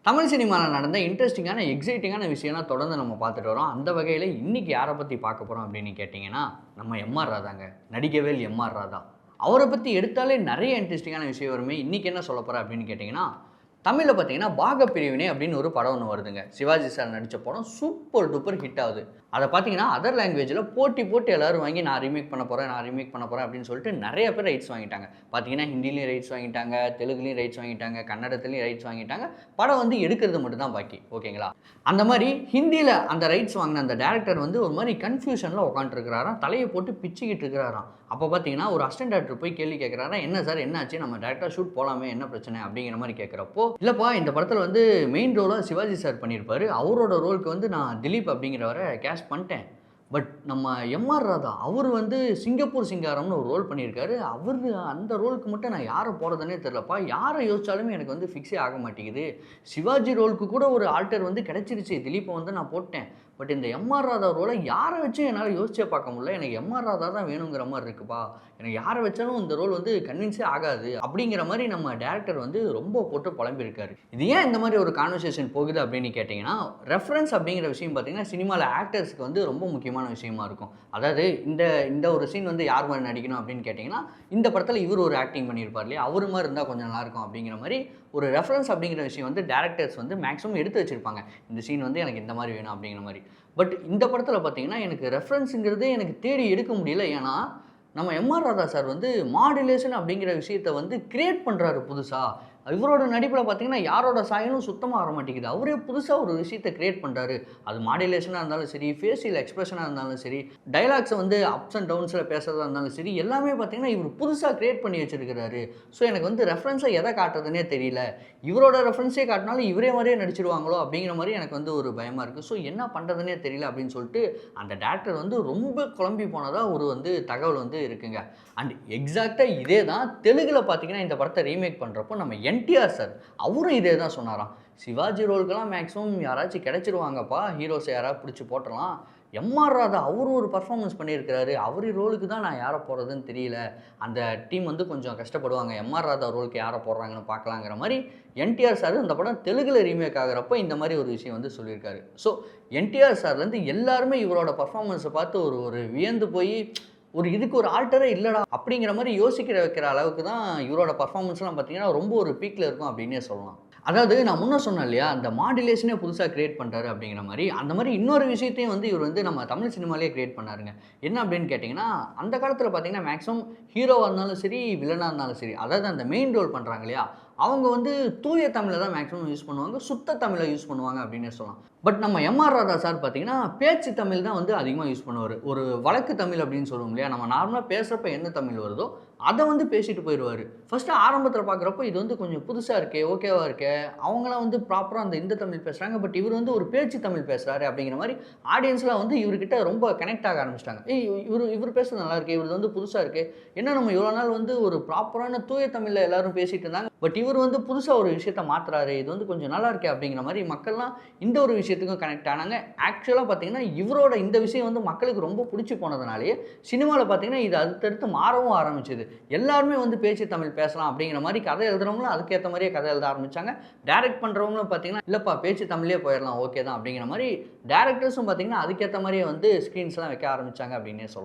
தமிழ் சினிமாவில் நடந்த இன்ட்ரெஸ்டிங்கான எக்ஸைட்டிங்கான விஷயம்லாம் தொடர்ந்து நம்ம பார்த்துட்டு வரோம். அந்த வகையில் இன்றைக்கி யாரை பற்றி பார்க்க போகிறோம் அப்படின்னு கேட்டிங்கன்னா, நம்ம எம்ஆர் ராதாங்க. நடிகவேல் எம்ஆர் ராதா. அவரை பற்றி எடுத்தாலே நிறைய இன்ட்ரெஸ்டிங்கான விஷயம் வருமே. இன்றைக்கி என்ன சொல்ல போகிறேன் அப்படின்னு கேட்டிங்கன்னா, தமிழில் பார்த்தீங்கன்னா பாகப்பிரிவினை அப்படின்னு ஒரு படம் ஒன்று வருதுங்க. சிவாஜி சார் நடித்த படம் சூப்பர் டூப்பர் ஹிட் ஆகுது. அதை பார்த்தீங்கன்னா அதர் லாங்குவேஜில் போட்டி போட்டு எல்லோரும் வாங்கி நான் ரீமேக் பண்ண போகிறேன் அப்படின்னு சொல்லிட்டு நிறைய பேர் ரைட்ஸ் வாங்கிட்டாங்க. பார்த்தீங்கன்னா ஹிந்திலையும் ரைட்ஸ் வாங்கிட்டாங்க, தெலுங்குலையும் ரைட்ஸ் வாங்கிட்டாங்க, கன்னடத்துலையும் ரைட்ஸ் வாங்கிட்டாங்க. படம் வந்து எடுக்கிறது மட்டும்தான் பாக்கி. ஓகேங்களா? அந்த மாதிரி ஹிந்தியில் அந்த ரைட்ஸ் வாங்கின அந்த டேரக்டர் வந்து ஒரு மாதிரி கன்ஃபியூஷனில் உட்காந்துருக்கிறாராம், தலையை போட்டு பிச்சுக்கிட்டு இருக்கிறாராம். அப்போ பார்த்தீங்கன்னா ஒரு அசிஸ்டன்ட் டேரக்டர் போய் கேள்வி கேட்குறாரா, என்ன சார் என்னாச்சு, நம்ம டேரக்டர் ஷூட் போகலாமே, என்ன பிரச்சனை அப்படிங்கிற மாதிரி கேட்குறப்போ, இல்லைப்பா இந்த படத்தில் வந்து மெயின் ரோலாக சிவாஜி சார் பண்ணியிருப்பார், அவரோட ரோலுக்கு வந்து நான் திலீப் அப்படிங்கிறவரை கேஸ்ட் பண்ணிட்டேன். பட் நம்ம எம்ஆர் ராதா அவர் வந்து சிங்கப்பூர் சிங்காரம்னு ஒரு ரோல் பண்ணியிருக்காரு. அந்த ரோலுக்கு மட்டும் நான் யாரை போகிறதுனே தெரிலப்பா, யாரை யோசிச்சாலுமே எனக்கு வந்து ஃபிக்ஸே ஆக மாட்டேங்குது. சிவாஜி ரோலுக்கு கூட ஒரு ஆல்டர் வந்து கிடச்சிருச்சு, திலீப்பை வந்து நான் போட்டேன். பட் இந்த எம்ஆர் ராதா ரோலை யாரை வச்சும் என்னால் யோசிச்சே பார்க்க முடியல. எனக்கு எம்ஆர் ராதா தான் வேணுங்கிற மாதிரி இருக்குப்பா, எனக்கு யாரை வச்சாலும் இந்த ரோல் வந்து கன்வின்ஸே ஆகாது அப்படிங்கிற மாதிரி நம்ம டேரக்டர் வந்து ரொம்ப போட்டு புலம்பியிருக்காரு. இது ஏன் இந்த மாதிரி ஒரு கான்வர்சேஷன் போகுது அப்படின்னு கேட்டிங்கன்னா, ரெஃபரன்ஸ் அப்படிங்கிற விஷயம் பார்த்தீங்கன்னா சினிமாவில் ஆக்டர்ஸ்க்கு வந்து ரொம்ப முக்கியமான விஷயமா இருக்கும். அதாவது இந்த ஒரு சீன் வந்து யார் மாதிரி நடிக்கணும் அப்படின்னு கேட்டிங்கன்னா, இந்த படத்தில் இவர் ஒரு ஆக்டிங் பண்ணியிருப்பார் இல்லையா, அவர் மாதிரி இருந்தால் கொஞ்சம் நல்லாயிருக்கும் அப்படிங்கிற மாதிரி ஒரு ரெஃபரன்ஸ் அப்படிங்கிற விஷயம் வந்து டேரக்டர்ஸ் வந்து மேக்ஸிமம் எடுத்து வச்சுருப்பாங்க. இந்த சீன் வந்து எனக்கு இந்த மாதிரி வேணும் அப்படிங்கிற மாதிரி. பட் இந்த படத்தில் பார்த்தீங்கன்னா எனக்கு ரெஃபரன்ஸுங்கிறதே எனக்கு தேடி எடுக்க முடியல. ஏன்னா நம்ம எம்ஆர் ராதா சார் வந்து மாடுலேஷன் அப்படிங்கிற விஷயத்தை வந்து கிரியேட் பண்ணுறாரு புதுசாக. இவரோட நடிப்பில் பார்த்தீங்கன்னா யாரோட சாயலும் சுத்தமாக வர மாட்டேங்குது. அவரே புதுசாக ஒரு விஷயத்தை கிரியேட் பண்ணுறாரு. அது மாடுலேஷனாக இருந்தாலும் சரி, ஃபேஷியல் எக்ஸ்பிரஷனாக இருந்தாலும் சரி, டைலாக்ஸை வந்து அப்ஸ் அண்ட் டவுன்ஸில் பேசுகிறதா இருந்தாலும் சரி, எல்லாமே பார்த்தீங்கன்னா இவர் புதுசாக கிரியேட் பண்ணி வச்சுருக்கிறாரு. ஸோ எனக்கு வந்து ரெஃபரன்ஸை எதை காட்டுறதுனே தெரியல. இவரோட ரெஃபரன்ஸே காட்டினாலும் இவரே மாதிரியே நடிச்சிருவாங்களோ அப்படிங்கிற மாதிரி எனக்கு வந்து ஒரு பயமாக இருக்குது. ஸோ என்ன பண்ணுறதுனே தெரியல அப்படின்னு சொல்லிட்டு அந்த டேரக்டர் வந்து ரொம்ப குழம்பி போனதாக ஒரு வந்து தகவல் வந்து இருக்குங்க. அண்ட் எக்ஸாக்டாக இதே தான் தெலுங்கில் பார்த்தீங்கன்னா இந்த படத்தை ரீமேக் பண்ணுறப்போ நம்ம என்டிஆர் சார் அவரும் இதே தான் சொன்னாராம். சிவாஜி ரோலுக்கெல்லாம் மேக்ஸிமம் யாராச்சும் கிடச்சிருவாங்கப்பா, ஹீரோஸை யாராவது பிடிச்சி போட்டலாம். எம்ஆர் ராதா அவரும் ஒரு பர்ஃபார்மன்ஸ் பண்ணியிருக்கிறாரு, அவர் ரோலுக்கு தான் நான் யாரை போடுறதுன்னு தெரியல. அந்த டீம் வந்து கொஞ்சம் கஷ்டப்படுவாங்க, எம்ஆர் ராதா ரோலுக்கு யாரை போடுறாங்கன்னு பார்க்கலாங்கிற மாதிரி என்டிஆர் சார் இந்த படம் தெலுங்கில் ரீமேக் ஆகிறப்போ இந்த மாதிரி ஒரு விஷயம் வந்து சொல்லியிருக்காரு. ஸோ என்டிஆர் சார்லேருந்து எல்லாருமே இவரோட பர்ஃபார்மன்ஸை பார்த்து ஒரு வியந்து போய் இதுக்கு ஒரு ஆல்டரே இல்லைடா அப்படிங்கிற மாதிரி வைக்கிற அளவுக்கு தான் இவரோட பர்ஃபார்மன்ஸ்லாம் பார்த்தீங்கன்னா ரொம்ப ஒரு பீக்கில் இருக்கும் அப்படின்னே சொல்லலாம். அதாவது நான் முன்ன சொன்னேன் இல்லையா, அந்த மாடுலேஷனே புதுசாக கிரியேட் பண்ணுறாரு அப்படிங்கிற மாதிரி, அந்த மாதிரி இன்னொரு விஷயத்தையும் வந்து இவர் வந்து நம்ம தமிழ் சினிமாலேயே கிரியேட் பண்ணாருங்க. என்ன அப்படின்னு கேட்டிங்கன்னா, அந்த காலத்தில் பார்த்தீங்கன்னா மேக்ஸிமம் ஹீரோவாக இருந்தாலும் சரி, வில்லனாக இருந்தாலும் சரி, அதாவது அந்த மெயின் ரோல் பண்ணுறாங்க இல்லையா, அவங்க வந்து தூய தமிழை தான் மேக்ஸிமம் யூஸ் பண்ணுவாங்க, சுத்த தமிழை யூஸ் பண்ணுவாங்க அப்படின்னே சொல்லலாம். பட் நம்ம எம்ஆர் ராதா சார் பார்த்தீங்கன்னா பேச்சு தமிழ் தான் வந்து அதிகமாக யூஸ் பண்ணுவார். ஒரு வழக்கு தமிழ் அப்படின்னு சொல்லுவோம் இல்லையா, நம்ம நார்மலாக பேசுகிறப்ப என்ன தமிழ் வருதோ அதை வந்து பேசிட்டு போயிடுவார். ஃபஸ்ட்டு ஆரம்பத்தில் பார்க்குறப்போ இது வந்து கொஞ்சம் புதுசாக இருக்கே, ஓகேவா இருக்கே, அவங்களாம் வந்து ப்ராப்பராக அந்த இந்த தமிழ் பேசுகிறாங்க, பட் இவர் வந்து ஒரு பேச்சு தமிழ் பேசுகிறாரு அப்படிங்கிற மாதிரி ஆடியன்ஸ்லாம் வந்து இவர்கிட்ட ரொம்ப கனெக்ட் ஆக ஆரம்பிச்சிட்டாங்க. இவர் பேசுறது நல்லா இருக்கு, இவர் வந்து புதுசாக இருக்குது, என்ன நம்ம இவ்வளோ நாள் வந்து ஒரு ப்ராப்பரான தூய தமிழில் எல்லாரும் பேசிகிட்டு இருந்தாங்க, பட் இவர் வந்து புதுசாக ஒரு விஷயத்தை மாற்றுறாரு, இது வந்து கொஞ்சம் நல்லா இருக்கே அப்படிங்கிற மாதிரி மக்கள்லாம் இந்த ஒரு விஷயத்துக்கும் கனெக்ட் ஆனாங்க. ஆக்சுவலாக பார்த்தீங்கன்னா இவரோட இந்த விஷயம் வந்து மக்களுக்கு ரொம்ப பிடிச்சி போனதுனாலேயே சினிமாவில் பார்த்தீங்கன்னா இது அடுத்தடுத்து மாறவும் ஆரம்பிச்சிது. எல்லாருமே வந்து பேச்சு தமிழ் பேசலாம் அப்படிங்கிற மாதிரி கதை எழுதுறவங்களும் அதுக்கேற்ற மாதிரியே கதை எழுத ஆரம்பித்தாங்க. டைரக்ட் பண்ணுறவங்களும் பார்த்தீங்கன்னா இல்லைப்பா பேச்சு தமிழே போயிடலாம், ஓகே தான் அப்படிங்கிற மாதிரி டேரக்டர்ஸும் பார்த்தீங்கன்னா அதுக்கேற்ற மாதிரியே வந்து ஸ்க்ரீன்ஸ்லாம் வைக்க ஆரம்பித்தாங்க அப்படின்னே சொல்லலாம்.